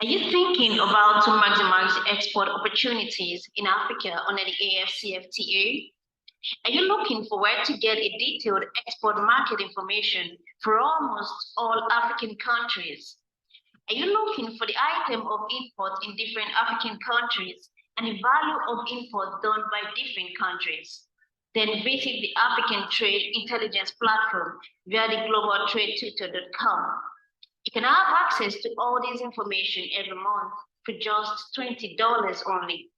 Are you thinking about to maximize export opportunities in Africa under the AfCFTA? Are you looking for where to get a detailed export market information for almost all African countries? Are you looking for the item of import in different African countries and the value of import done by different countries? Then visit the African Trade Intelligence Platform via the globaltradetwitter.com. You can have access to all this information every month for just $20 only.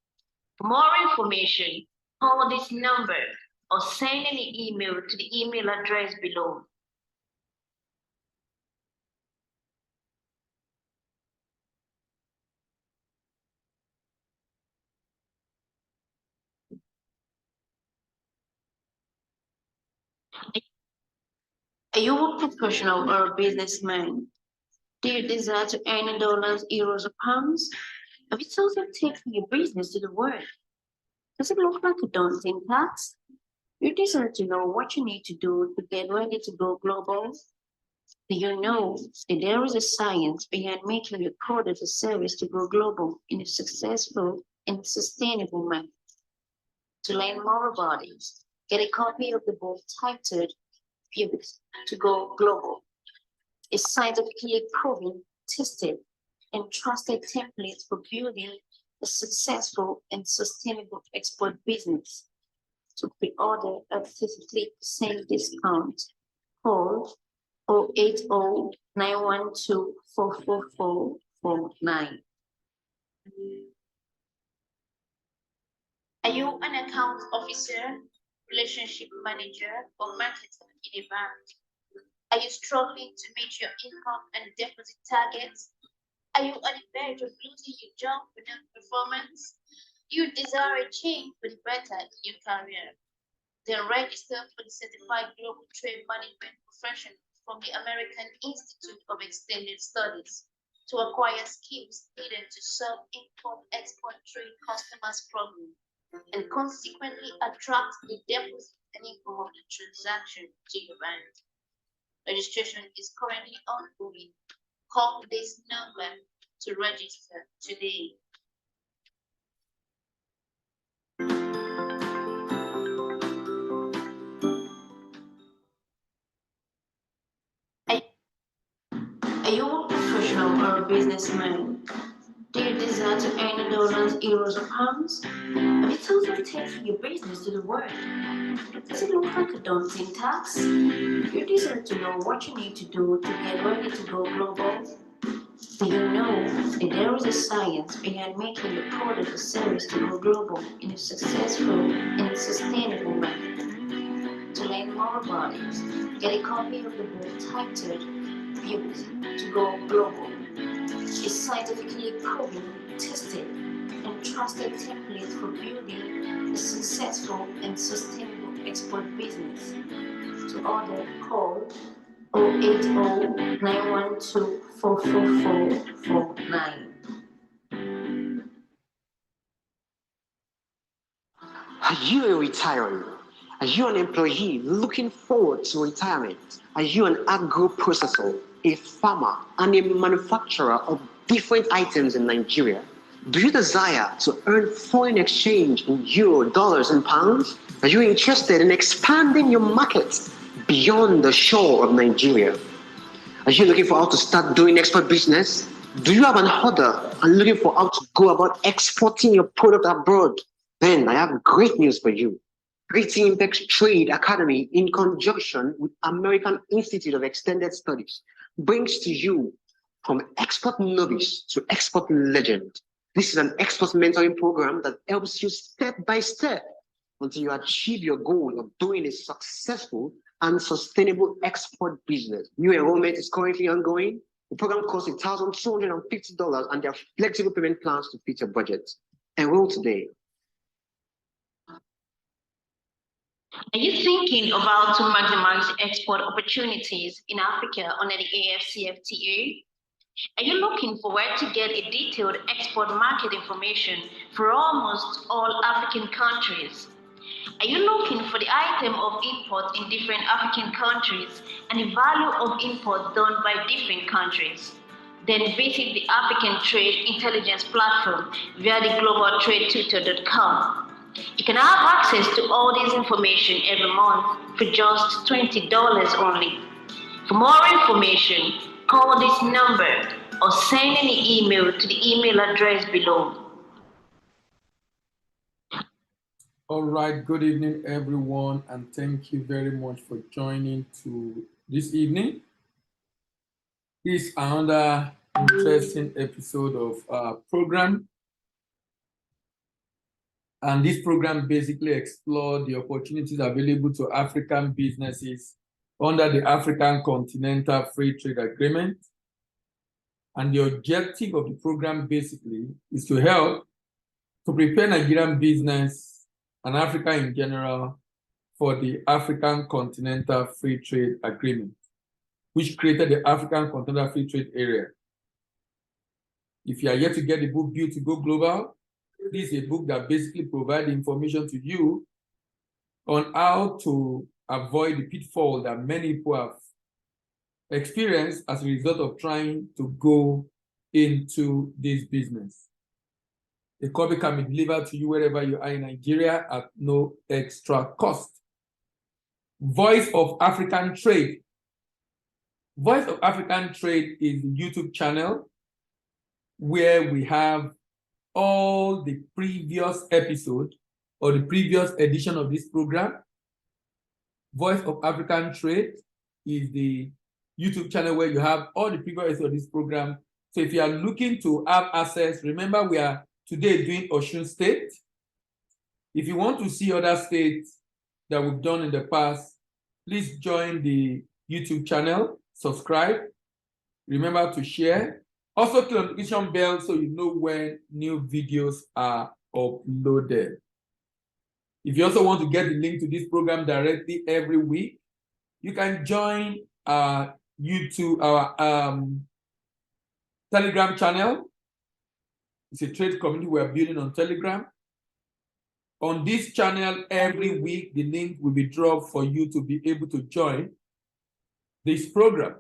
For more information, call this number or send an email to the email address below. Are you a professional or a businessman? Do you desire to earn dollars, euros, or pounds? Have you thought of taking your business to the world? Does it look like a daunting task? You desire to know what you need to do to get ready to go global? Do you know that there is a science behind making your product or service to go global in a successful and sustainable manner? To learn more about it, get a copy of the book titled Pivot to Go Global. A scientifically proven, tested, and trusted template for building a successful and sustainable export business. To pre-order at 53% discount, call 080-912-44449. Are you an account officer, relationship manager, or marketer in a bank? Are you struggling to meet your income and deposit targets? Are you on the verge of losing your job for non-performance? You desire a change for the better in your career? Then register for the Certified Global Trade Management Professional from the American Institute of Extended Studies to acquire skills needed to serve import-export trade customers' problems and consequently attract the deposit and income of the transaction to your bank. Registration is currently ongoing. Call this number to register today. Are you a professional or a businessman? Do you desire to earn dollars, euros, or pounds? Have you thought of taking your business to the world? Does it look like a daunting task? You desire to know what you need to do to get ready to go global? Do you know that there is a science behind making your product or service to go global in a successful and sustainable manner? To learn more about it, get a copy of the book titled Pivot to Go Global. A scientifically proven, tested, and trusted template for building a successful and sustainable export business. To order, call 080-912-44449. Are you a retiree? Are you an employee looking forward to retirement? Are you an agro processor, a farmer, and a manufacturer of different items in Nigeria? Do you desire to earn foreign exchange in euro, dollars, and pounds? Are you interested in expanding your market beyond the shore of Nigeria? Are you looking for how to start doing export business? Do you have an order and looking for how to go about exporting your product abroad? Then I have great news for you. Greater Impact Trade Academy, in conjunction with American Institute of Extended Studies, brings to you from export novice to export legend. This is an export mentoring program that helps you step by step until you achieve your goal of doing a successful and sustainable export business. New enrollment is currently ongoing. The program costs $1,250 and there are flexible payment plans to fit your budget. Enroll today. Are you thinking about to maximize export opportunities in Africa under the AfCFTA? Are you looking for where to get a detailed export market information for almost all African countries? Are you looking for the item of import in different African countries and the value of import done by different countries? then visit the African Trade Intelligence Platform via the globaltradetutor.com. You can have access to all this information every month for just $20 only. For more information, call this number or send an email to the email address below. All right, good evening, everyone, and thank you very much for joining to this evening. This is another interesting episode of our program. And this program basically explores the opportunities available to African businesses under the African Continental Free Trade Agreement. And the objective of the program basically is to help to prepare Nigerian business and Africa in general for the African Continental Free Trade Agreement, which created the African Continental Free Trade Area. If you are yet to get the book Built to Go Global, this is a book that basically provides information to you on how to avoid the pitfall that many people have experienced as a result of trying to go into this business. The copy can be delivered to you wherever you are in Nigeria at no extra cost. Voice of African Trade. Voice of African Trade is the YouTube channel where we have all the previous episodes or the previous edition of this program. Voice of African Trade is the YouTube channel where you have all the previous episodes of this program. So if you are looking to have access, remember we are today doing Osun State. If you want to see other states that we've done in the past, please join the YouTube channel, subscribe, remember to share. Also click on the notification bell so you know when new videos are uploaded. If you also want to get the link to this program directly every week, you can join our YouTube, our Telegram channel. It's a trade community we're building on Telegram. On this channel, every week, the link will be dropped for you to be able to join this program.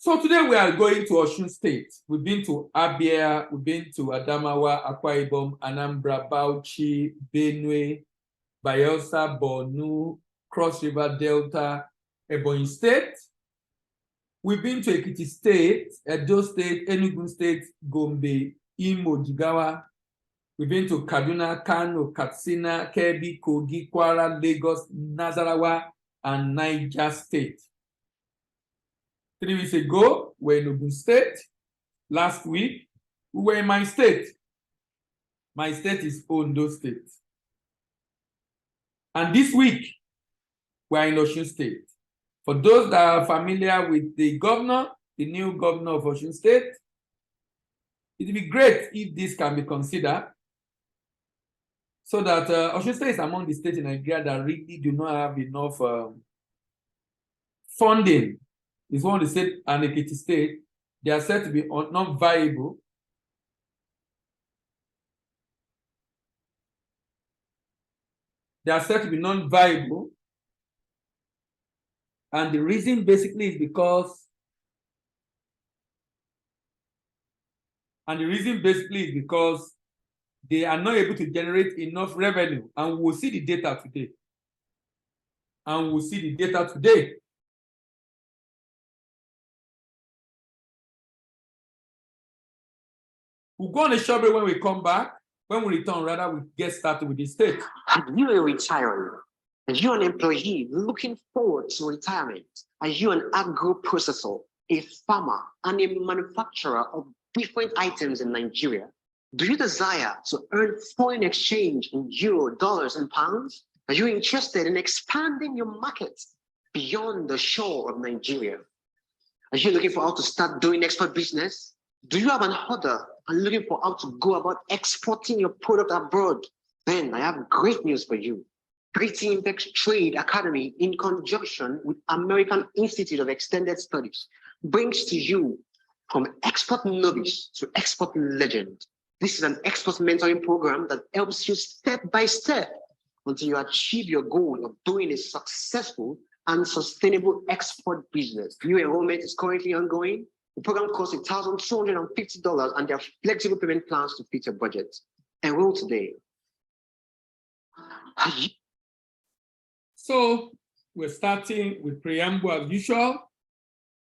So today we are going to Osun State. We've been to Abia, we've been to Adamawa, Akwa Ibom, Anambra, Bauchi, Benue, Bayelsa, Borno, Cross River Delta, Ebonyi State. We've been to Ekiti State, Edo State, Enugu State, Gombe, Imo, Jigawa. We've been to Kaduna, Kano, Katsina, Kebbi, Kogi, Kwara, Lagos, Nasarawa, and Niger State. 3 weeks ago, we were in Osun State. Last week, we were in my state. My state is Ondo State. And this week, we are in Osun State. For those that are familiar with the governor, the new governor of Osun State, it would be great if this can be considered so that Osun State is among the states in Nigeria that really do not have enough funding. It's one of the states, and Ekiti State, they are said to be not viable. They are said to be non-viable. And the reason basically is because they are not able to generate enough revenue. And we'll see the data today. We'll go on a short break. When we come back. When we return, rather, we get started with this state. Are you a retiree? Are you an employee looking forward to retirement? Are you an agro-processor, a farmer, and a manufacturer of different items in Nigeria? Do you desire to earn foreign exchange in euro, dollars, and pounds? Are you interested in expanding your market beyond the shore of Nigeria? Are you looking for how to start doing export business? Do you have an order and looking for how to go about exporting your product abroad? Then I have great news for you. Pretty Impex Trade Academy, in conjunction with American Institute of Extended Studies, brings to you from export novice to export legend. This is an export mentoring program that helps you step by step until you achieve your goal of doing a successful and sustainable export business. New enrollment is currently ongoing. The program costs $1,250 and there are flexible payment plans to fit your budget. Enroll today. So we're starting with preamble as usual,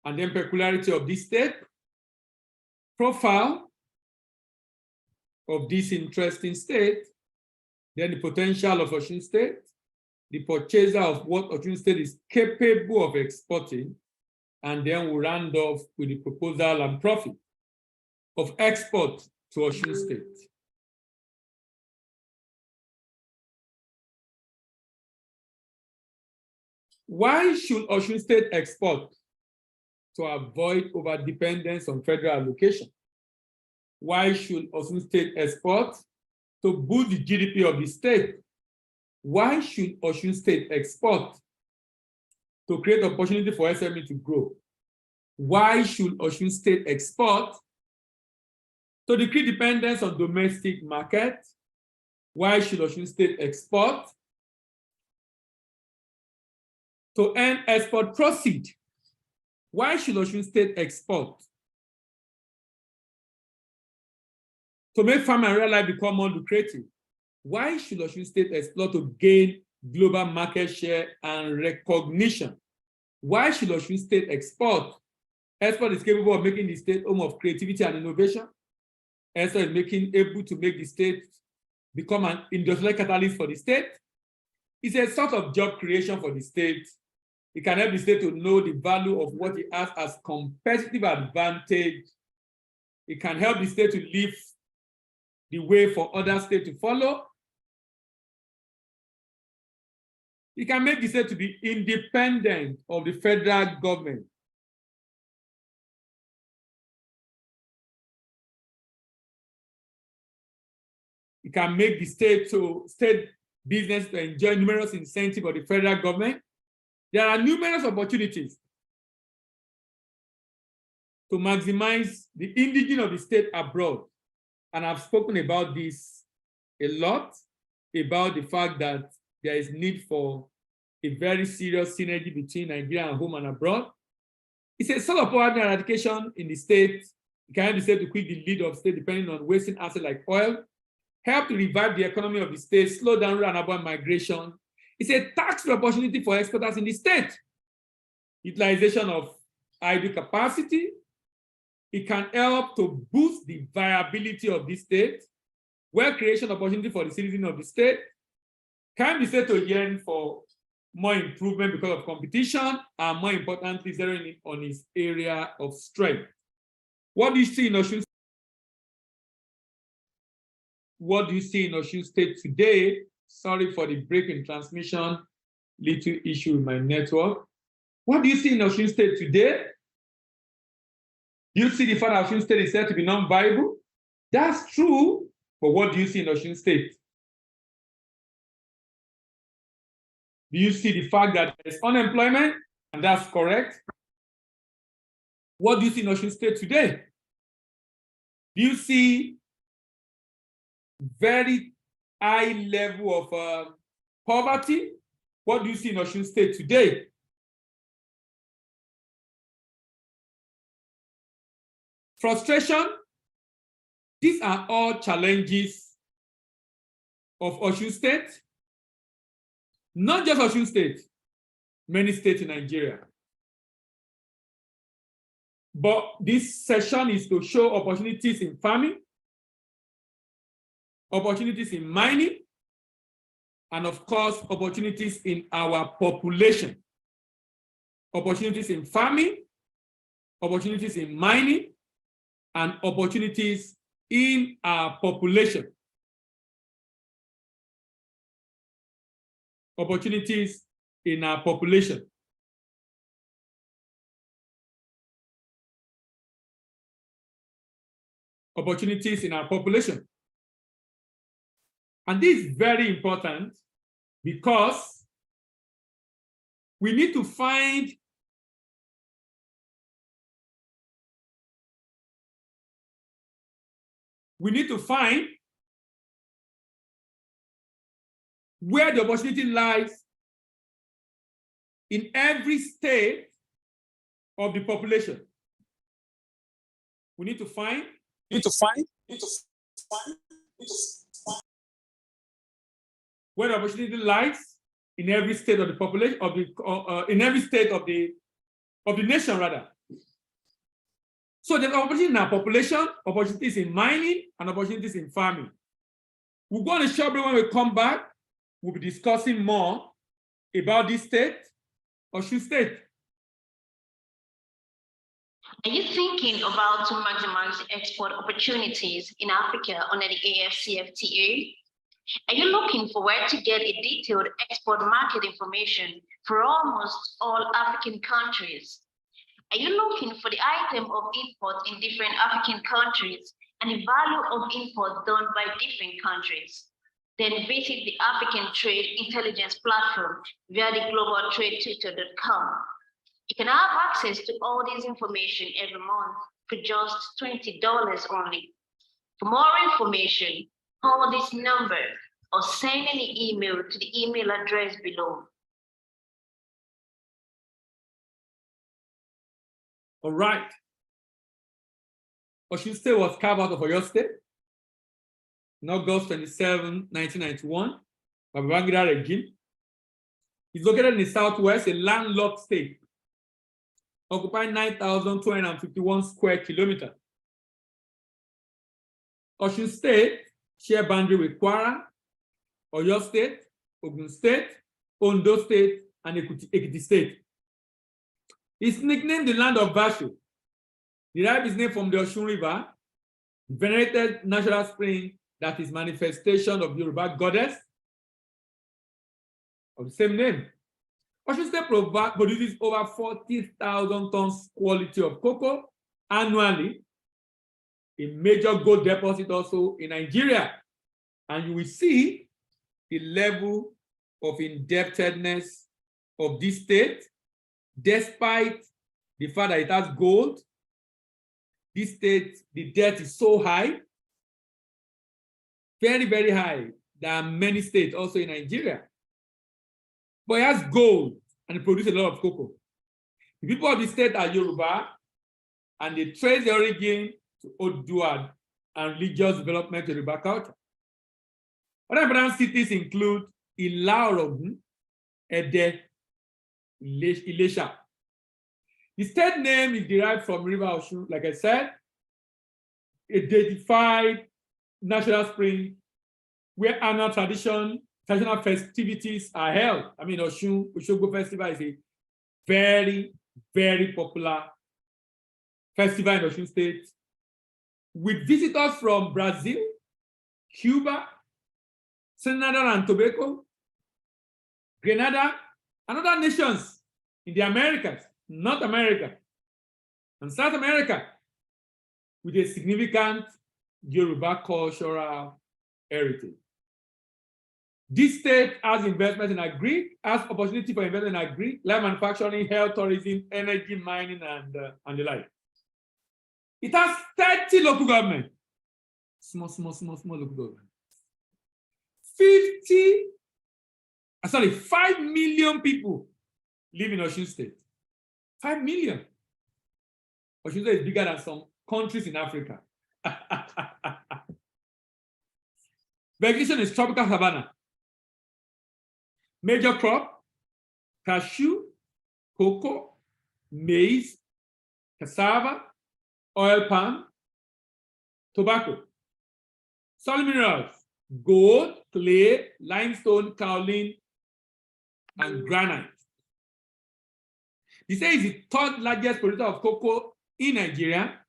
and then peculiarity of this state, profile of this interesting state, then the potential of Osun State, the purchaser of what Osun State is capable of exporting, and then we'll round off with the proposal and profit of export to Osun State. Why should Osun State export? To avoid overdependence on federal allocation. Why should Osun State export? To boost the GDP of the state. Why should Osun State export? To create opportunity for SME to grow. Why should Osun State export? To decrease dependence on domestic market. Why should Osun State export? To earn export proceeds. Why should Osun State export? To make farm and rural life become more lucrative. Why should Osun State explore to gain global market share and recognition? Why should Osun State export? Export is capable of making the state home of creativity and innovation. Export is able to make the state become an industrial catalyst for the state. It's a sort of job creation for the state. It can help the state to know the value of what it has as competitive advantage. It can help the state to leave the way for other states to follow. It can make the state to be independent of the federal government. It can make the state business to enjoy numerous incentives of the federal government. There are numerous opportunities to maximize the indigenous of the state abroad. And I've spoken about this a lot, about the fact that there is need for a very serious synergy between Nigeria and home and abroad. It's a sort of poverty eradication in the state. It can help the state to quit the lead of state depending on wasting assets like oil, help to revive the economy of the state, slow down rural and urban migration. It's a tax-free opportunity for exporters in the state. Utilization of idle capacity. It can help to boost the viability of the state, wealth creation opportunity for the citizens of the state, can be said to yearn for more improvement because of competition, and more importantly, zeroing in on its area of strength. What do you see in Osun State? What do you see in Osun State today? Sorry for the break in transmission, little issue with my network. What do you see in Osun State today? Do you see the fact that Osun State is said to be non-viable? That's true, but what do you see in Osun State? Do you see the fact that there's unemployment? And that's correct. What do you see in Osun State today? Do you see very high level of poverty? What do you see in Osun State today? Frustration. These are all challenges of Osun State. Not just Osun State, many states in Nigeria. But this session is to show opportunities in farming, opportunities in mining, and of course, opportunities in our population. Opportunities in farming, opportunities in mining, and opportunities in our population. Opportunities in our population. Opportunities in our population. And this is very important because we need to find where the opportunity lies in every state of the population. We need to find where the opportunity lies in every state of the population in every state of the nation rather. So there's opportunity in our population, opportunities in mining, and opportunities in farming. We'll go on a short break. When we come back, we'll be discussing more about this state, Osun State. Are you thinking about to maximize export opportunities in Africa under the AfCFTA? Are you looking for where to get a detailed export market information for almost all African countries? Are you looking for the item of import in different African countries and the value of import done by different countries? Then visit the African Trade Intelligence Platform via the globaltradetwitter.com. You can have access to all this information every month for just $20 only. For more information, call this number or send an email to the email address below. All right. Osun State was carved out of Oyo State on August 27, 1991, by Babangida regime. It's located in the southwest, a landlocked state, occupying 9,251 square kilometers. Osun State share boundary with Kwara, Oyo State, Ogun State, Ondo State, and Ekiti State. It's nicknamed the land of virtue. Derived its name from the Osun River, venerated natural spring that is manifestation of Yoruba goddess of the same name. Osun State produces over 40,000 tons quality of cocoa annually, a major gold deposit also in Nigeria. And you will see the level of indebtedness of this state, despite the fact that it has gold. This state, the debt is so high, very, very high. There are many states also in Nigeria. But it has gold and it produces a lot of cocoa. The people of the state are Yoruba, and they trace their origin to Odua and religious development to Yoruba culture. Other important cities include Ila-Orogun, Ede, Ilesha. The state name is derived from River Osun, like I said, a deified natural spring where annual traditional festivities are held. I mean, Osogbo Festival is a very, very popular festival in Osun State, with visitors from Brazil, Cuba, Trinidad and Tobago, Grenada, and other nations in the Americas, North America, and South America, with a significant Yoruba cultural heritage. This state has investment in has opportunity for investment in light manufacturing, health, tourism, energy, mining, and the like. It has 30 local government, small local government. 5 million people live in Osun State. 5 million. Osun State is bigger than some countries in Africa. Vegetation is tropical savanna. Major crop: cashew, cocoa, maize, cassava, oil palm, tobacco. Soil minerals: gold, clay, limestone, kaolin, and granite. The state is the third largest producer of cocoa in Nigeria,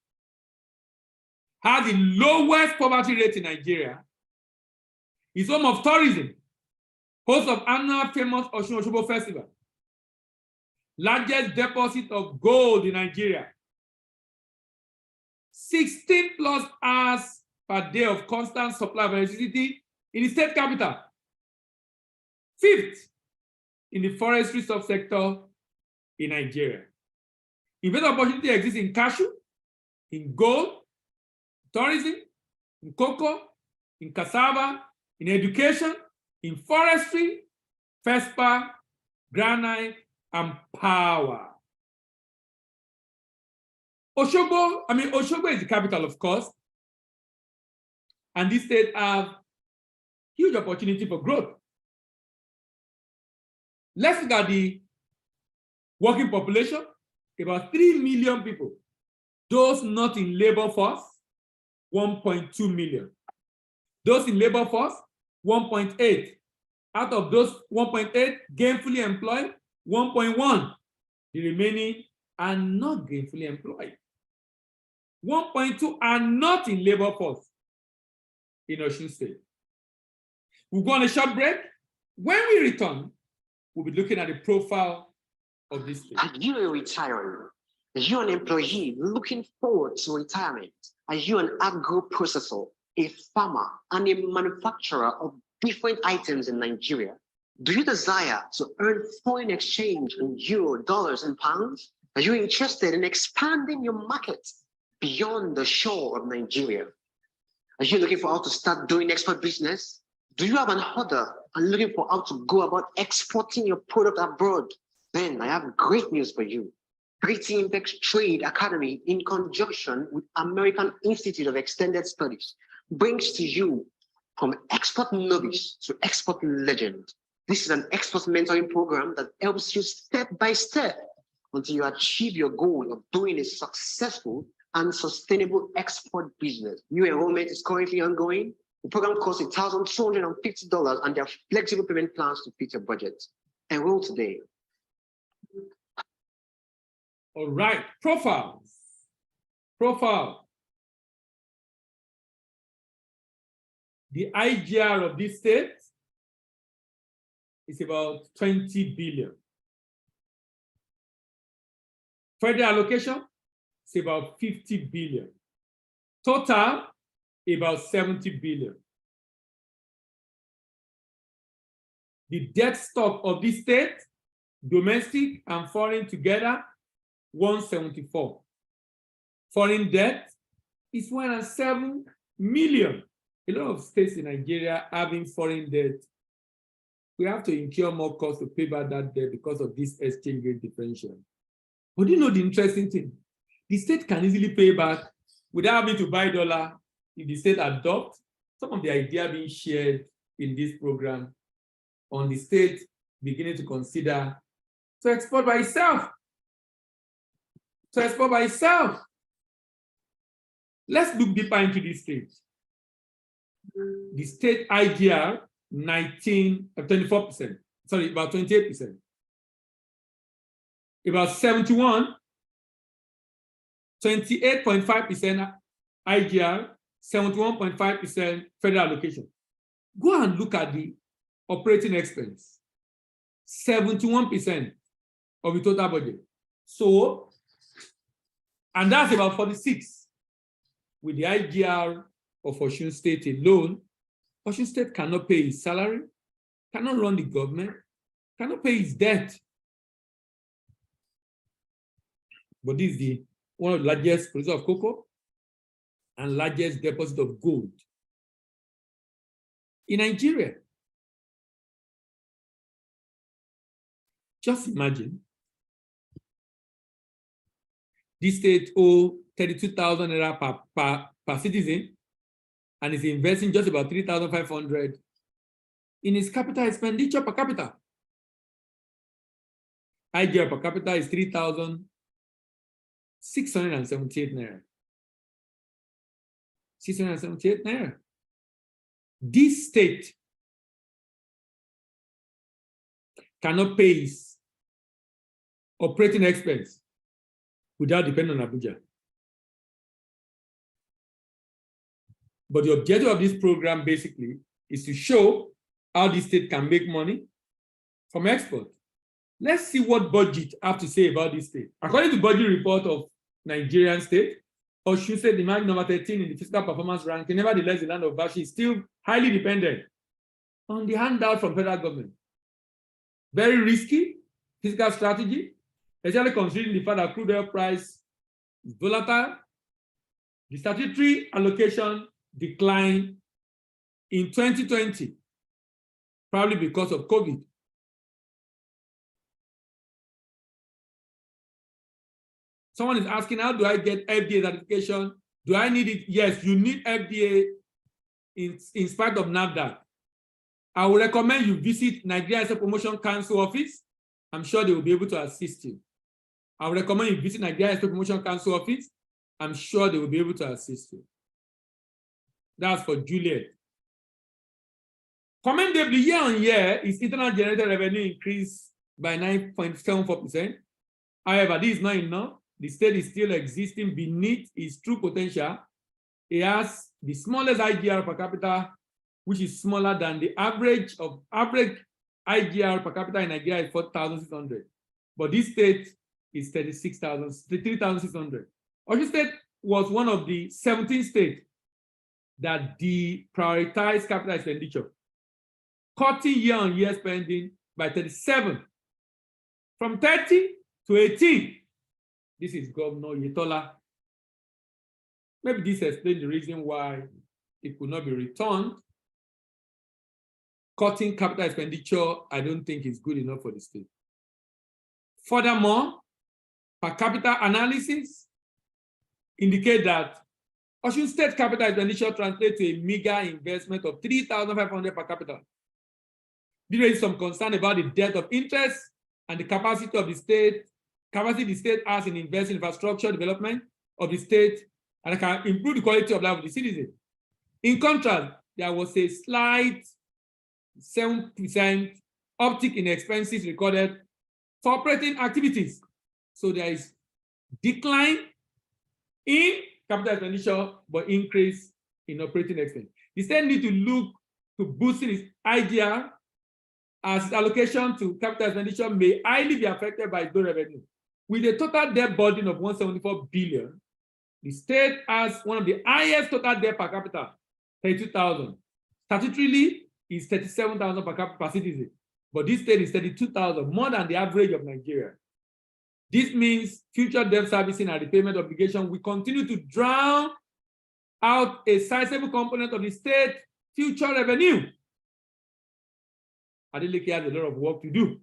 has the lowest poverty rate in Nigeria, is home of tourism, host of annual famous Osun Osogbo Festival, largest deposit of gold in Nigeria, 16+ hours per day of constant supply of electricity in the state capital, 5th in the forestry subsector in Nigeria. Investment opportunity exists in cashew, in gold, tourism, in cocoa, in cassava, in education, in forestry, FESPA, granite, and power. Osogbo is the capital, of course, and this state have huge opportunity for growth. Let's look at the working population, about 3 million people. Those not in labor force, 1.2 million. Those in labor force, 1.8. Out of those 1.8 gainfully employed, 1.1. The remaining are not gainfully employed. 1.2 are not in labor force in Osun State. We'll go on a short break. When we return, we'll be looking at the profile of this state. Are you a retiree? Are you an employee looking forward to retirement? Are you an agro-processor, a farmer, and a manufacturer of different items in Nigeria? Do you desire to earn foreign exchange in euro, dollars, and pounds? Are you interested in expanding your market beyond the shore of Nigeria? Are you looking for how to start doing export business? Do you have an order and looking for how to go about exporting your product abroad? Then I have great news for you. Greater Impact Trade Academy, in conjunction with American Institute of Extended Studies, brings to you from export novice to export legend. This is an export mentoring program that helps you step by step until you achieve your goal of doing a successful and sustainable export business. New enrollment is currently ongoing. The program costs $1,250 and there are flexible payment plans to fit your budget. Enroll today. All right, profiles. Profile. The IGR of this state is about 20 billion. Federal allocation is about 50 billion. Total, about 70 billion. The debt stock of this state, domestic and foreign together, 174. Foreign debt is 107 million. A lot of states in Nigeria having foreign debt. We have to incur more cost to pay back that debt because of this exchange rate differential. But you know the interesting thing? The state can easily pay back without having to buy dollar if the state adopt some of the idea being shared in this program on the state beginning to consider to export by itself. To export by itself. Let's look deeper into this state. The state IGR, 24%. Sorry, about 28%. About 71, 28.5% IGR, 71.5% federal allocation. Go and look at the operating expense. 71% of the total budget. So, and that's about 46. With the IGR of Osun State alone, Osun State cannot pay his salary, cannot run the government, cannot pay his debt. But this is one of the largest producers of cocoa and largest deposit of gold in Nigeria. Just imagine, this state owes 32,000 naira per citizen and is investing just about 3,500 in its capital expenditure per capita. IGR per capita is 3,678 naira. 678 naira. This state cannot pay its operating expense without depending on Abuja. But the objective of this program basically is to show how the state can make money from export. Let's see what budget have to say about this state. According to the budget report of Nigerian state, Osun State, the mark number 13 in the fiscal performance ranking, nevertheless, the land of Bashi is still highly dependent on the handout from federal government. Very risky fiscal strategy, especially considering the fact that crude oil price is volatile. The statutory allocation declined in 2020, probably because of COVID. Someone is asking, how do I get FDA certification? Do I need it? Yes, you need FDA in spite of NAFDAC. I would recommend you visit Nigerian Promotion Council office. I'm sure they will be able to assist you. I would recommend you visit Nigerian Promotion Council office. I'm sure they will be able to assist you. That's for Juliet. Commendably, year on year, its internal generated revenue increased by 9.74%. However, this is not enough. The state is still existing beneath its true potential. It has the smallest IGR per capita, which is smaller than the average IGR per capita in Nigeria is 4,600. But this state is 3,600. Osun State was one of the 17 states that deprioritized capital expenditure, cutting year-on-year spending by 37, from 30 to 18. This is Governor Yetola. Maybe this explains the reason why it could not be returned. Cutting capital expenditure, I don't think is good enough for the state. Furthermore, per capita analysis indicate that Osun State capital expenditure translates to a meager investment of 3,500 per capita. This raises some concern about the depth of interest and the capacity of the state has in investing in infrastructure development of the state, and can improve the quality of life of the citizen. In contrast, there was a slight 7% uptick in expenses recorded for operating activities. So there is decline in capital expenditure, but increase in operating expense. The state needs to look to boosting its IGR, as its allocation to capital expenditure may highly be affected by its low revenue. With a total debt burden of 174 billion, the state has one of the highest total debt per capita, 32,000. Statutorily, is 37,000 per capita per citizen, but this state is 32,000, more than the average of Nigeria. This means future debt servicing and repayment obligation will continue to drown out a sizable component of the state future revenue. Adeleke has a lot of work to do.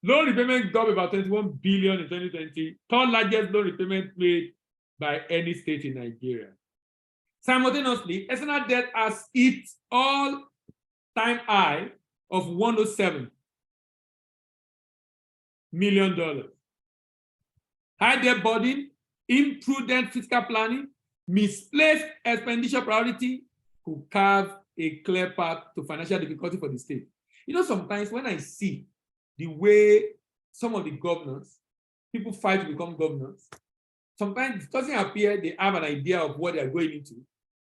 Loan repayment got about 21 billion in 2020, third largest loan repayment made by any state in Nigeria. Simultaneously, external debt has hit all-time high of $107 million. High debt burden, imprudent fiscal planning, misplaced expenditure priority could carve a clear path to financial difficulty for the state. You know, sometimes when I see the way some of the governors, people fight to become governors, sometimes it doesn't appear they have an idea of what they are going into.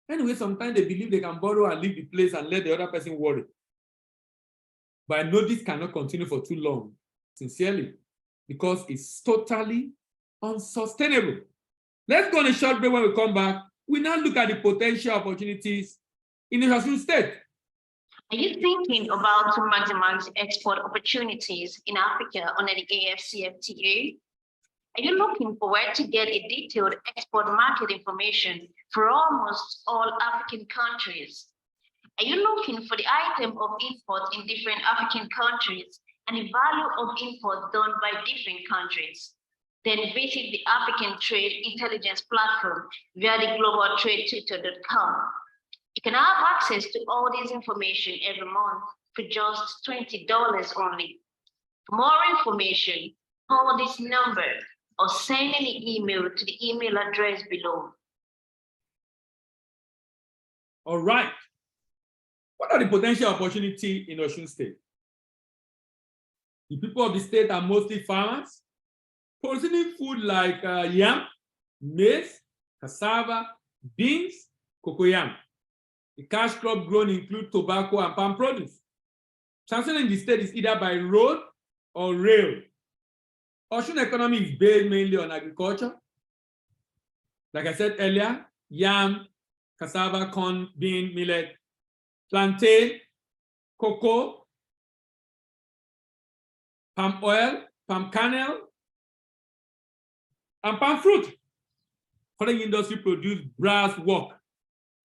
Anyway, sometimes they believe they can borrow and leave the place and let the other person worry. But I know this cannot continue for too long, sincerely, because it's totally unsustainable. Let's go on a short break. When we come back, we now look at the potential opportunities in the Osun State. Are you thinking about to maximize export opportunities in Africa under the AfCFTA? Are you looking for where to get a detailed export market information for almost all African countries? Are you looking for the item of import in different African countries and the value of imports done by different countries? Then visit the African Trade Intelligence Platform via the globaltradetwitter.com. You can have access to all this information every month for just $20 only. For more information, call this number or send an email to the email address below. All right. What are the potential opportunities in Osun State? The people of the state are mostly farmers, producing food like yam, maize, cassava, beans, cocoyam. The cash crop grown include tobacco and palm produce. Transportation in the state is either by road or rail. Osun economy is based mainly on agriculture. Like I said earlier, yam, cassava, corn, bean, millet, plantain, cocoa, palm oil, palm kernel, and palm fruit. Foreign industry produce brass work,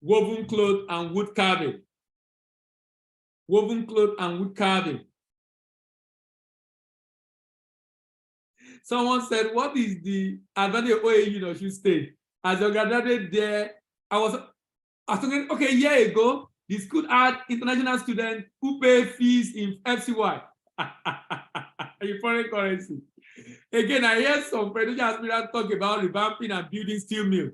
woven cloth and wood carving. Woven cloth and wood carving. Someone said, what is the advantage of OAU in Osun State? As I graduated there, I was thinking, okay, a year ago, the school had international students who pay fees in FCY, in foreign currency. Again, I hear some presidential aspirants talk about revamping and building steel mill.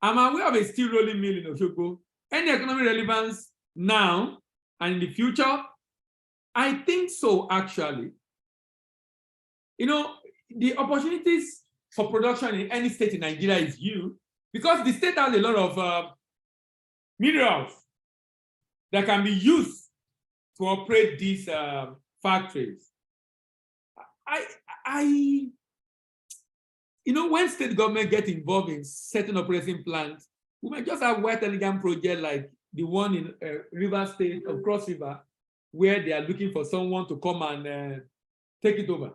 I'm aware of a steel rolling mill in Osogbo. Any economic relevance now and in the future? I think so, actually. You know, the opportunities for production in any state in Nigeria is huge because the state has a lot of minerals that can be used to operate these factories. You know, when state government get involved in certain operating plans, we might just have white elegant project like the one in River State of Cross River, where they are looking for someone to come and take it over.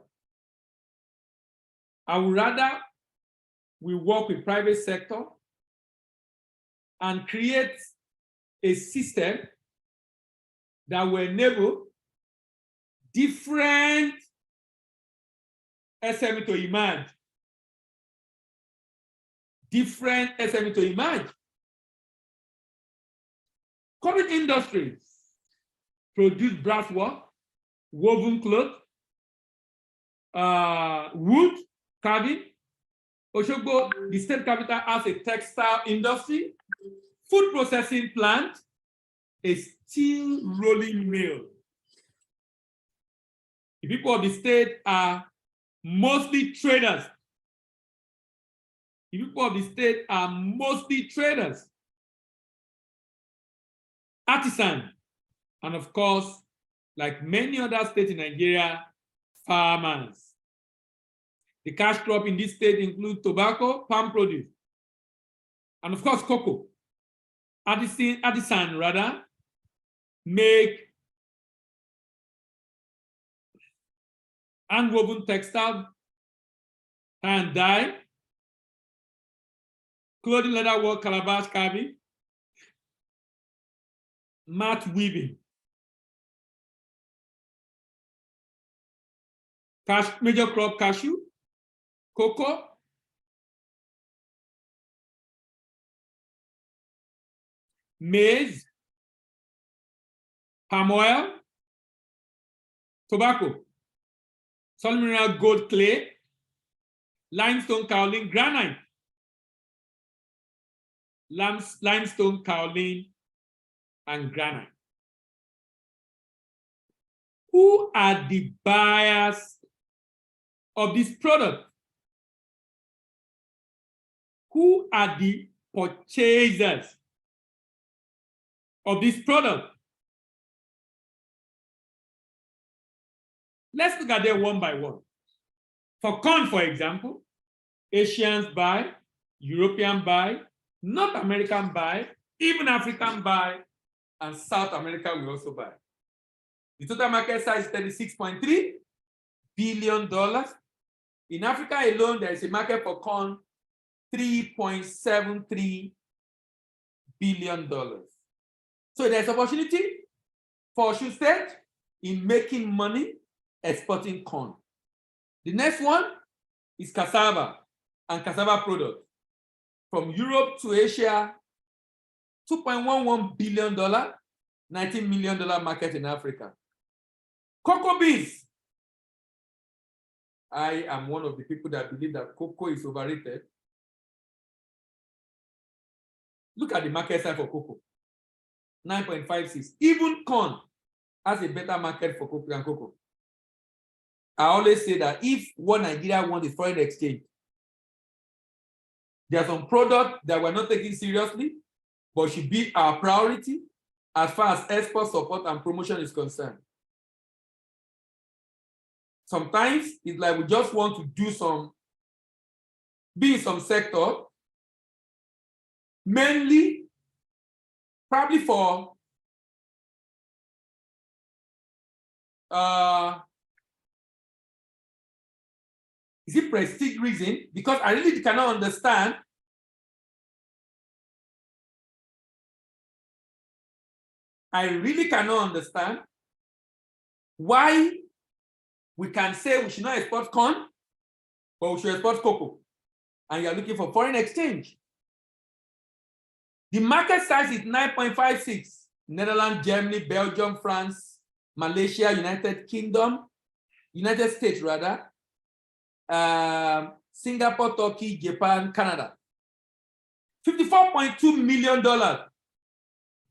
I would rather we work with private sector and create a system that will enable different SME to emerge. Different SME to emerge. Current industries produce brasswork, woven cloth, wood carving. Osogbo, the state capital, has a textile industry, food processing plant, a steel rolling mill. The people of the state are mostly traders. The people of the state are mostly traders, artisans, and of course, like many other states in Nigeria, farmers. The cash crop in this state include tobacco, palm produce, and of course, cocoa. Artisan rather, make hand-woven textile, and dye, clothing, leather work, calabash carving, mat weaving. Major crop cashew, cocoa, maize, palm oil, tobacco, solid mineral gold clay, limestone kaolin granite, limestone kaolin and granite. Who are the buyers of this product? Who are the purchasers of this product? Let's look at them one by one. For corn, for example, Asians buy, European buy, North American buy, even African buy, and South America will also buy. The total market size is $36.3 billion. In Africa alone, there is a market for corn, $3.73 billion. So there's opportunity for Osun State in making money exporting corn. The next one is cassava and cassava products. From Europe to Asia, $2.11 billion, $19 million market in Africa. Cocoa beans. I am one of the people that believe that cocoa is overrated. Look at the market size for cocoa, 9.56. Even corn has a better market for cocoa than cocoa. I always say that if what Nigeria wants is foreign exchange, there are some products that we're not taking seriously, but should be our priority as far as export support and promotion is concerned. Sometimes it's like we just want to do be in some sector, mainly probably for is it prestige reason? Because I really cannot understand why we can say we should not export corn but we should export cocoa, and you are looking for foreign exchange. The market size is 9.56. Netherlands, Germany, Belgium, France, Malaysia, United Kingdom, United States rather, Singapore, Turkey, Japan, Canada. $54.2 million.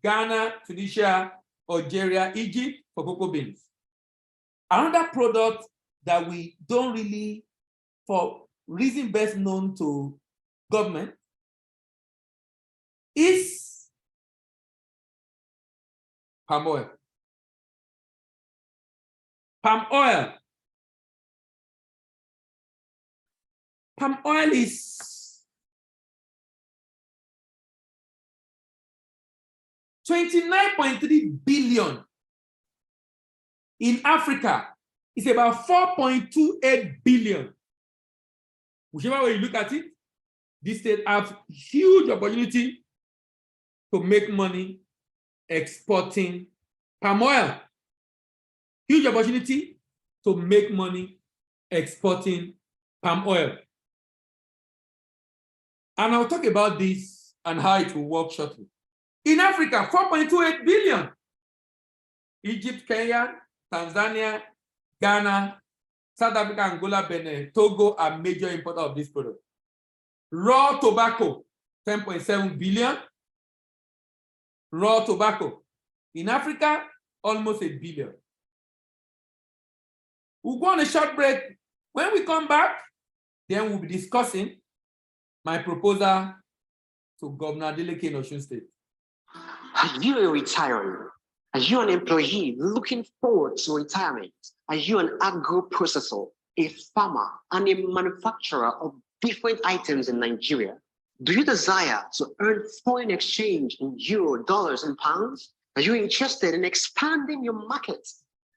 Ghana, Tunisia, Algeria, Egypt for cocoa beans. Another product that we don't really, for reason best known to government, is palm oil. Palm oil. Palm oil is 29.3 billion. In Africa, it's about 4.28 billion. Whichever way you look at it, this state has huge opportunity to make money exporting palm oil. Huge opportunity to make money exporting palm oil. And I'll talk about this and how it will work shortly. In Africa, 4.28 billion. Egypt, Kenya, Tanzania, Ghana, South Africa, Angola, Benin, Togo are major importers of this product. Raw tobacco, 10.7 billion. Raw tobacco. In Africa, almost $1 billion. We'll go on a short break. When we come back, then we'll be discussing my proposal to Governor Adeleke in Osun State. Are you a retiree? Are you an employee looking forward to retirement? Are you an agro-processor, a farmer, and a manufacturer of different items in Nigeria? Do you desire to earn foreign exchange in euro, dollars, and pounds? Are you interested in expanding your market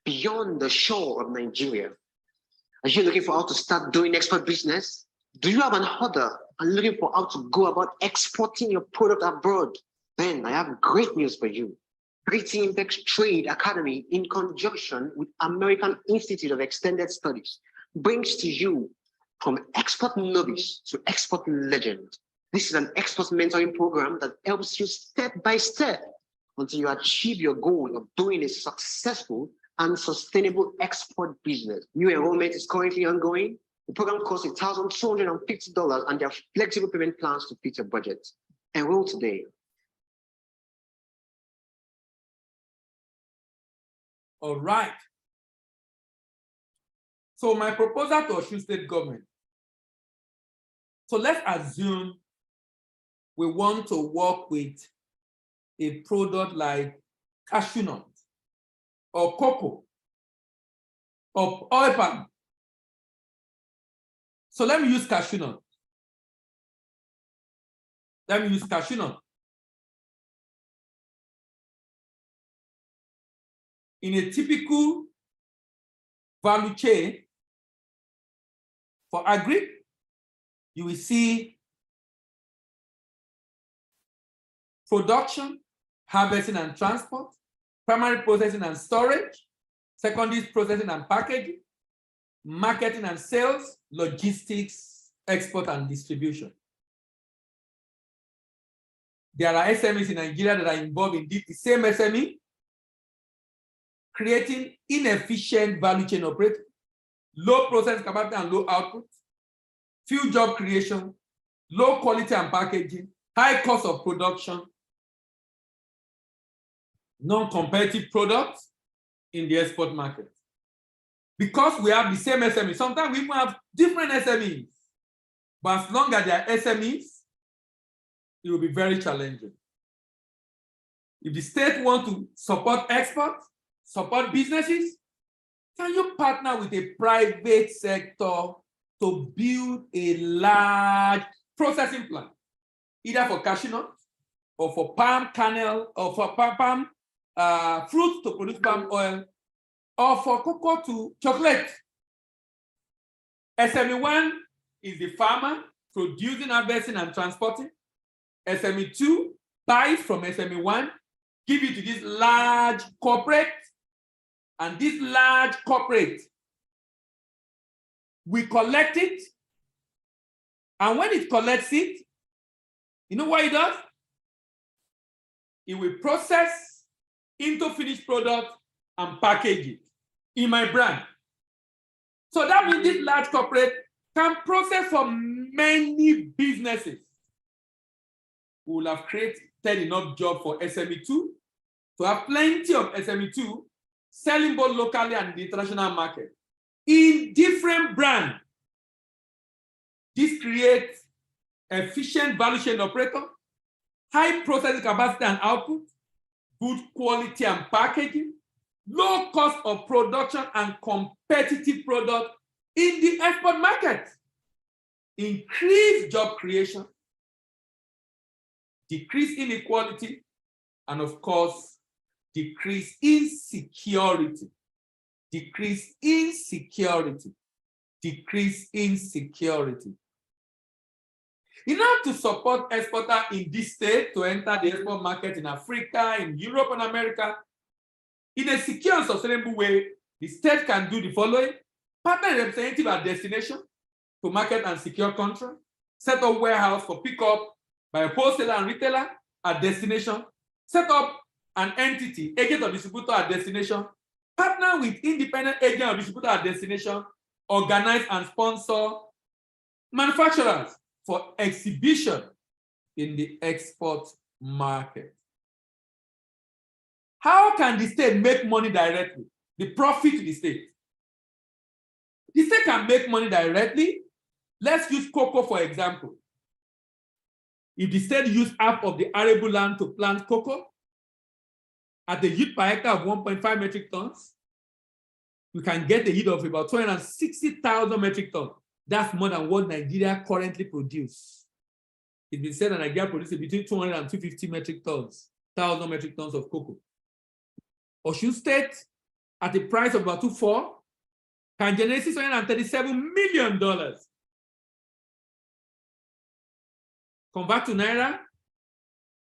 beyond the shore of Nigeria? Are you looking for how to start doing export business? Do you have an order and looking for how to go about exporting your product abroad? Then I have great news for you. Greater Impact Trade Academy, in conjunction with American Institute of Extended Studies, brings to you from export novice to export legend. This is an export mentoring program that helps you step by step until you achieve your goal of doing a successful and sustainable export business. New enrollment is currently ongoing. The program costs $1,250 and there are flexible payment plans to fit your budget. Enroll today. All right. So my proposal to Osun State government. So let's assume we want to work with a product like cashew nut or cocoa or oil palm. So let me use cashew nut. Let me use cashew nut. In a typical value chain for agri, you will see production, harvesting and transport, primary processing and storage, secondary processing and packaging, marketing and sales, logistics, export and distribution. There are SMEs in Nigeria that are involved in the same SME, creating inefficient value chain operating, low process capacity and low output, few job creation, low quality and packaging, high cost of production, non-competitive products in the export market. Because we have the same SMEs, sometimes we even have different SMEs, but as long as they are SMEs, it will be very challenging. If the state wants to support exports, support businesses, can you partner with a private sector to build a large processing plant, either for cashew nut or for palm kernel or for palm fruit to produce palm oil or for cocoa to chocolate? SME1 is the farmer producing, harvesting, and transporting. SME2 buys from SME1, give it to this large corporate, and this large corporate, we collect it, And when it collects it, you know what it does? It will process into finished product and package it in my brand. So that means this large corporate can process for many businesses. We will have created enough job for SME2 to have plenty of SME2 selling both locally and in the international market in different brands. This creates efficient value chain operator, high processing capacity and output, good quality and packaging, low cost of production and competitive product in the export market, increase job creation, decrease inequality, and of course, decrease insecurity. Decrease insecurity. Decrease insecurity. In order to support exporters in this state to enter the export market in Africa, in Europe, and America, in a secure and sustainable way, the state can do the following: partner representative at destination to market and secure contract, set up warehouse for pickup by a wholesaler and retailer at destination, set up an entity, agent or distributor at destination, partner with independent agent or distributor at destination, organize and sponsor manufacturers for exhibition in the export market. How can the state make money directly? The profit to the state. The state can make money directly. Let's use cocoa for example. If the state used half of the arable land to plant cocoa at a yield per hectare of 1.5 metric tons, we can get a yield of about 260,000 metric tons. That's more than what Nigeria currently produces. It's been said that Nigeria produces between 200 and 250 metric tons, 1,000 metric tons of cocoa. Osun State, at a price of about 2.4, can generate $637 million. Convert to Naira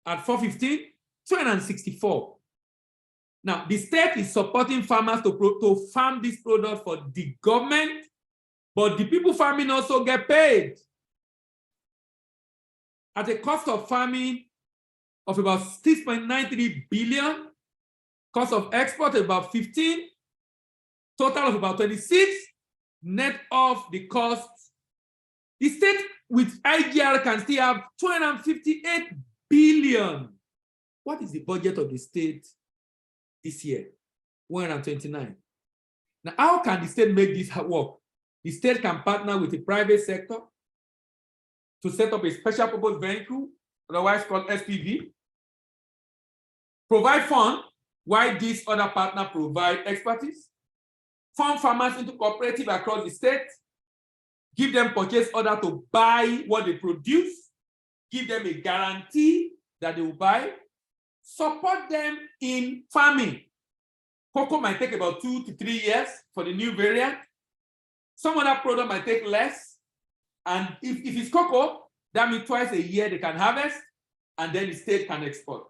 at 415, 264. Now, the state is supporting farmers to farm this product for the government, but the people farming also get paid. At a cost of farming of about 6.93 billion, cost of export about 15, total of about 26, net of the costs. The state with IGR can still have 258 billion. What is the budget of the state this year? 129. Now, how can the state make this work? The state can partner with the private sector to set up a special purpose vehicle, otherwise called SPV, provide funds while these other partners provide expertise, form farmers into cooperative across the state, give them purchase order to buy what they produce, give them a guarantee that they will buy, support them in farming. Cocoa might take about 2 to 3 years for the new variant. Some other product might take less. And if it's cocoa, that means twice a year they can harvest, and then the state can export.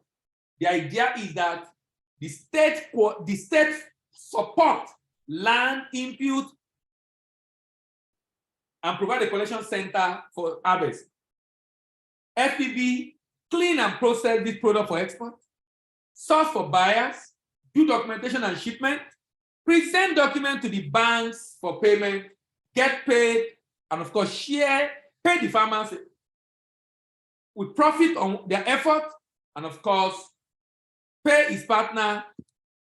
The idea is that the state support land input and provide a collection center for harvest. FPV clean and process this product for export, source for buyers, do documentation and shipment, present document to the banks for payment, get paid, and of course share, pay the farmers with profit on their effort, and of course pay his partner,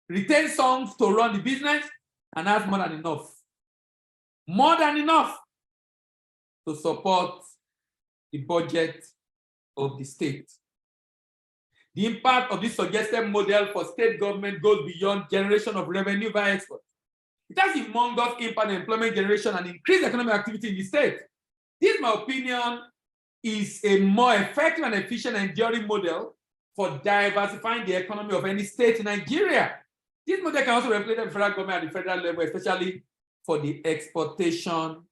retain some to run the business, and has more than enough to support the budget of the state. The impact of this suggested model for state government goes beyond generation of revenue by export. It has a humongous impact on employment generation and increased economic activity in the state. This, in my opinion, is a more effective and efficient enduring model for diversifying the economy of any state in Nigeria. This model can also replicate the federal government at the federal level, especially for the exportation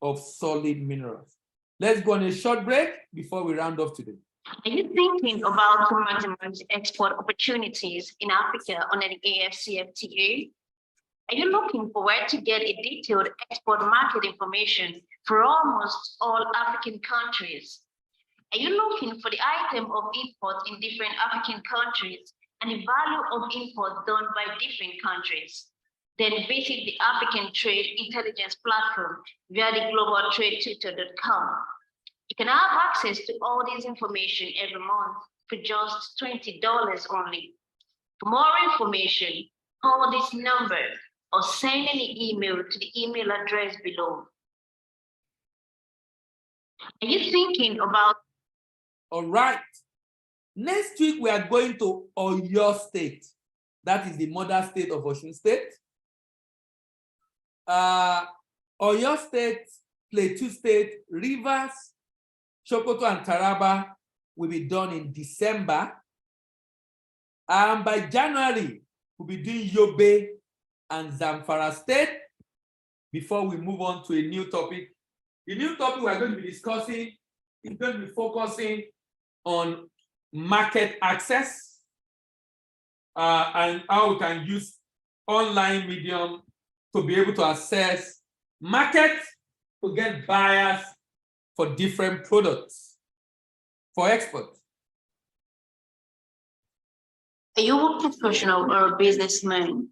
of solid minerals. Let's go on a short break before we round off today. Are you thinking about to maximize export opportunities in Africa under the AfCFTA? Are you looking for where to get a detailed export market information for almost all African countries? Are you looking for the item of import in different African countries and the value of import done by different countries? Then visit the African Trade Intelligence Platform via the globaltradetutor.com. You can have access to all this information every month for just $20 only. For more information, call this number or send an email to the email address below. Are you thinking about? All right. Next week, we are going to Oyo State. That is the mother state of Osun State. Oyo State, Plateau State, Rivers, Sokoto, and Taraba will be done in December. And by January, we'll be doing Yobe and Zamfara State before we move on to a new topic. The new topic we're going to be discussing is going to be focusing on market access and how we can use online medium to be able to access markets to get buyers for different products for export. Are you a professional or a businessman?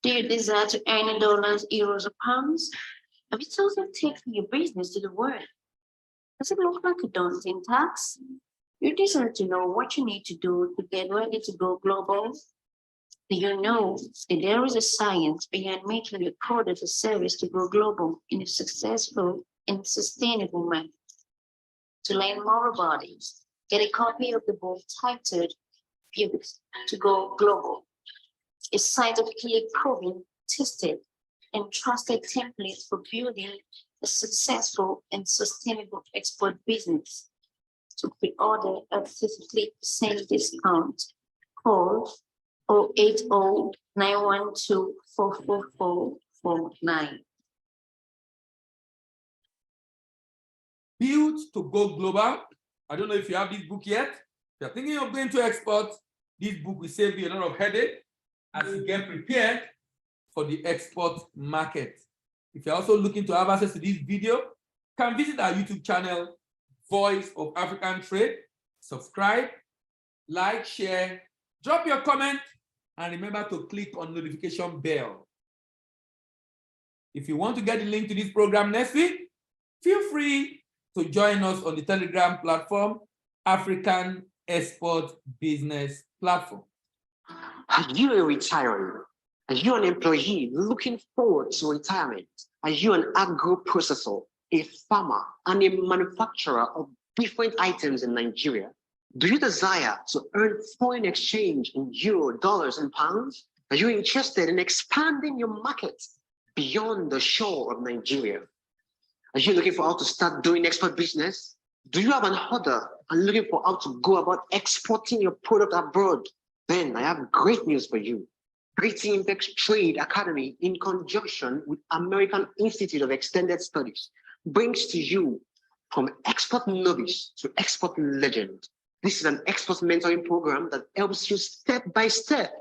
Do you desire to earn dollars, euros, or pounds? Have you thought of taking your business to the world? Does it look like a daunting task? You desire to know what you need to do to get ready to go global? Do you know that there is a science behind making your product or service to go global in a successful and sustainable manner? To learn more about it, get a copy of the book titled Pivot to Go Global, a scientifically proven, tested, and trusted template for building a successful and sustainable export business. To pre-order at 53% discount, call 080-912-44449. Built to Go Global. I don't know if you have this book yet. If you're thinking of going to export, this book will save you a lot of headache as you get prepared for the export market. If you're also looking to have access to this video, you can visit our YouTube channel, Voice of African Trade. Subscribe, like, share, drop your comment, and remember to click on notification bell. If you want to get the link to this program next week, feel free to join us on the Telegram platform, African Export Business Platform. Are you a retiree? Are you an employee looking forward to retirement? Are you an agro-processor, a farmer, and a manufacturer of different items in Nigeria? Do you desire to earn foreign exchange in euro, dollars, and pounds? Are you interested in expanding your market beyond the shore of Nigeria? Are you looking for how to start doing export business? Do you have an order and looking for how to go about exporting your product abroad? Then I have great news for you. Greater Impact Trade Academy, in conjunction with American Institute of Extended Studies, brings to you from export novice to export legend. This is an export mentoring program that helps you step by step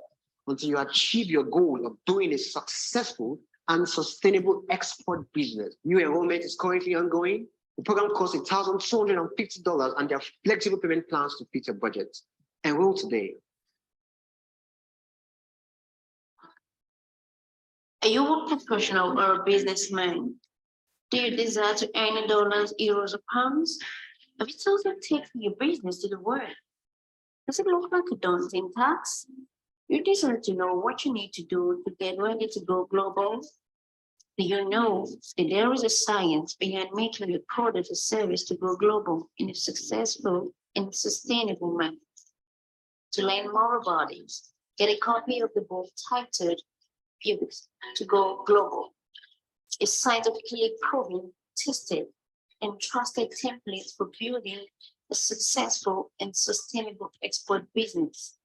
until you achieve your goal of doing a successful and sustainable export business. New enrollment is currently ongoing. The program costs $1,250 and there are flexible payment plans to fit your budget. Enroll today. Are you a professional or a businessman? Do you desire to earn dollars, euros, or pounds? Have you thought of taking your business to the world? Does it look like a daunting task? You desire to know what you need to do to get ready to go global? Do you know that there is a science behind making your product or service to go global in a successful and sustainable manner? To learn more about it, get a copy of the book titled Pivot to Go Global, a scientifically proven, tested, and trusted template for building a successful and sustainable export business.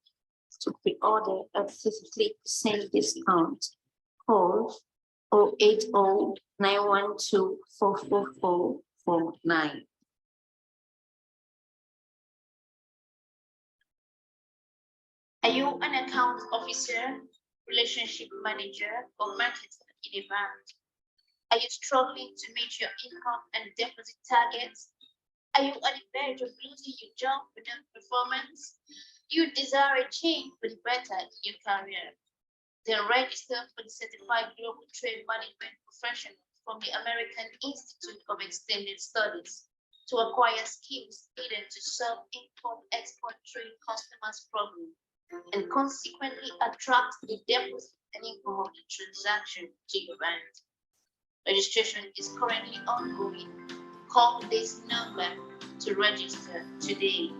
To pre-order at 53% discount, call 080-912-44449. Are you an account officer? relationship manager, or marketer in a bank? Are you struggling to meet your income and deposit targets? Are you on the verge of losing your job without performance? Do you desire a change for the better in your career? Then register for the Certified Global Trade Management Professional from the American Institute of Extended Studies to acquire skills needed to solve import-export trade customers' problems and consequently attract the deposit and income of the transaction to your bank. Registration is currently ongoing. Call this number to register today.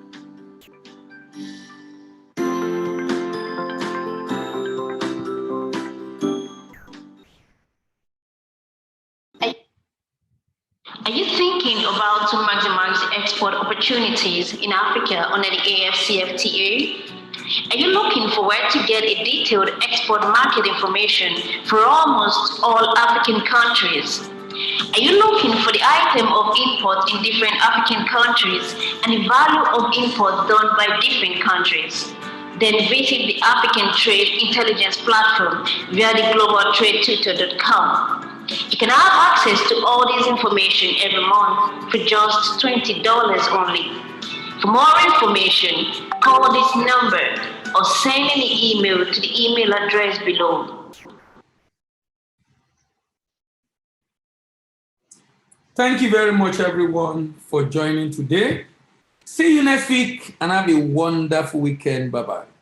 Are you thinking about to maximize export opportunities in Africa under the AfCFTA? Are you looking for where to get a detailed export market information for almost all African countries? Are you looking for the item of import in different African countries and the value of import done by different countries? Then visit the African Trade Intelligence Platform via the globaltradetutor.com. You can have access to all this information every month for just $20 only. For more information, call this number or send an email to the email address below. Thank you very much, everyone, for joining today. See you next week and have a wonderful weekend. Bye-bye.